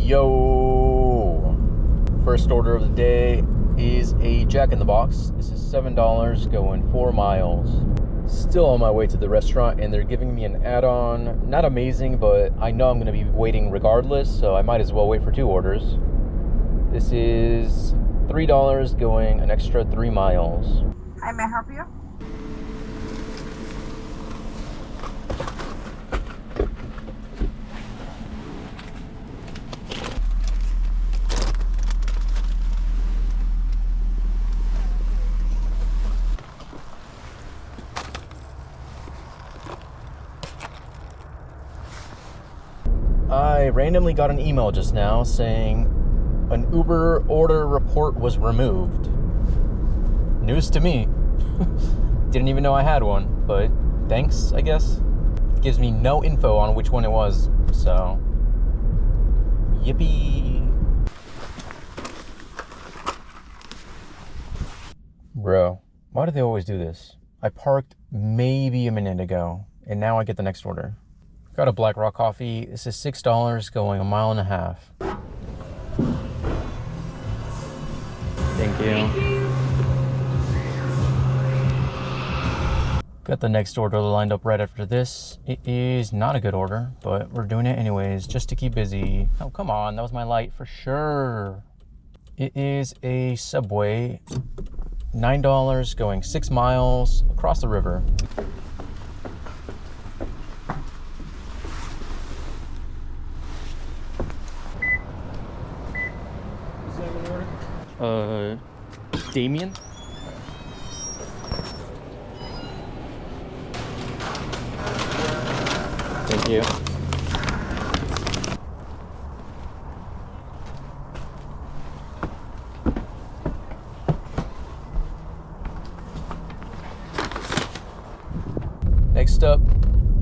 Yo! First order of the day is a Jack in the Box. This is $7 going 4 miles. Still on my way to the restaurant and they're giving me an add-on. Not amazing, but I know I'm going to be waiting regardless, so I might as well wait for 2 orders. This is $3 going an extra 3 miles. Hi, may I help you? I randomly got an email just now saying an Uber order report was removed. News to me. Didn't even know I had one, but thanks, I guess. Gives me no info on which one it was, so yippee. Bro, why do they always do this? I parked maybe a minute ago, and now I get the next order. Got a Black Rock coffee. This is $6 going 1.5 miles. Thank you. Got the next order lined up right after this. It is not a good order, but we're doing it anyways, just to keep busy. Oh, come on, that was my light for sure. It is a Subway, $9 going 6 miles across the river. Damien? Thank you. Next up,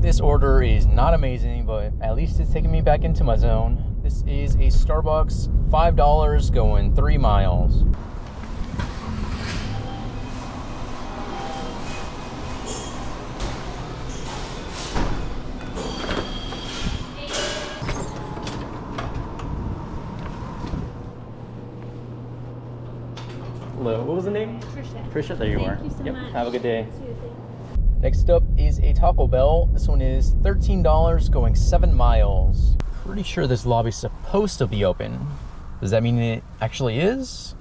this order is not amazing, but at least it's taking me back into my zone. This is a Starbucks, $5 going 3 miles. Hello, what was the name? Trisha. Trisha, there you are. Thank you so much. Have a good day. Next up is a Taco Bell. This one is $13 going 7 miles. Pretty sure this lobby's supposed to be open. Does that mean it actually is?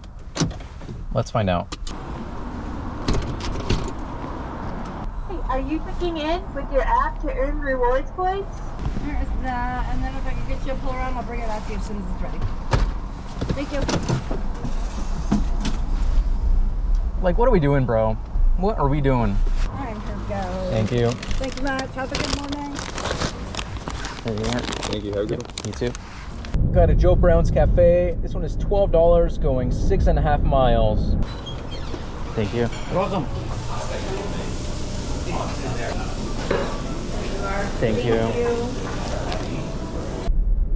Let's find out. Hey, are you checking in with your app to earn rewards points? There is that, and then if I can get you a pull around, I'll bring it out to you as soon as it's ready. Thank you. Like, what are we doing, bro? What are we doing? All right, here we go. Thank you. Thank you much. Have a good morning. There you are. Thank you. Have a good one. You too. Got a Joe Brown's Cafe. This one is $12 going 6.5 miles. Thank you. You're welcome. Thank you.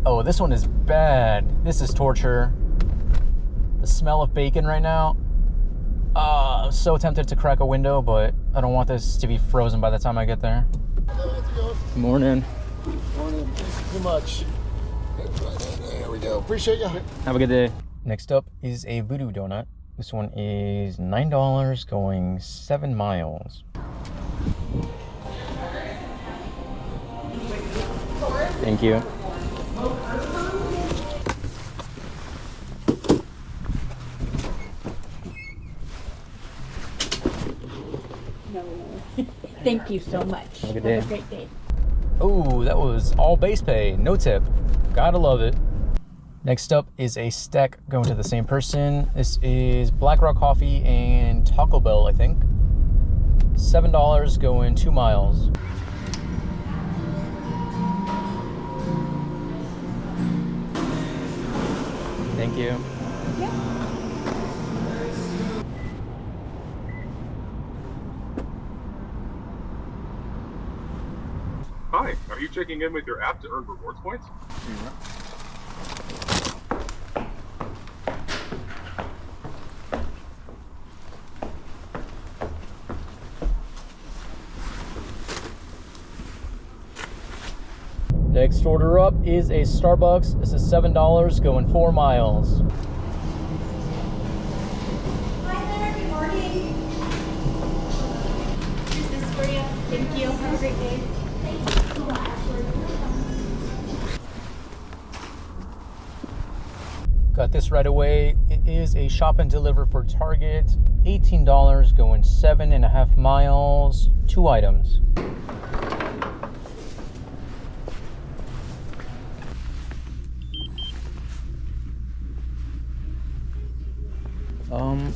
Oh, this one is bad. This is torture. The smell of bacon right now. I'm so tempted to crack a window, but I don't want this to be frozen by the time I get there. Good morning. Morning. Thank you so much. There we go. Appreciate you. Have a good day. Next up is a Voodoo Donut. This one is $9 going 7 miles. Thank you. Thank you so much. Have a good day. Have a great day. Oh, that was all base pay, no tip. Gotta love it. Next up is a stack going to the same person. This is Black Rock Coffee and Taco Bell, I think. $7 going 2 miles. Thank you. Yeah. Hi, are you checking in with your app to earn rewards points? Next order up is a Starbucks. This is $7 going 4 miles. Hi there, good morning. Here's this for you. Thank you. Have a great day. Thank you. Got this right away. It is a shop and deliver for Target. $18 going 7.5 miles. 2 items.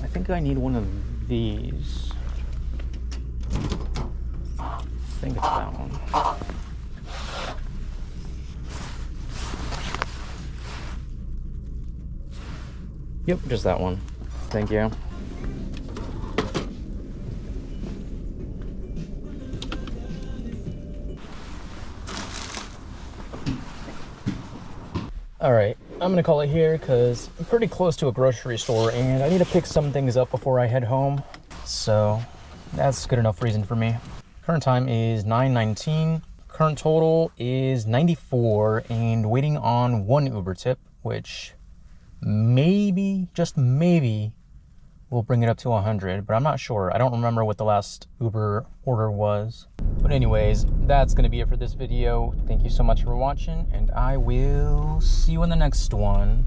I think I need one of these. I think it's that one. Yep, just that one. Thank you. All right, I'm gonna call it here because I'm pretty close to a grocery store and I need to pick some things up before I head home. So that's good enough reason for me. Current time is 9:19. Current total is 94 and waiting on 1 Uber tip, which maybe, just maybe, will bring it up to 100, but I'm not sure. I don't remember what the last Uber order was. But anyways, that's gonna be it for this video. Thank you so much for watching, and I will see you in the next one.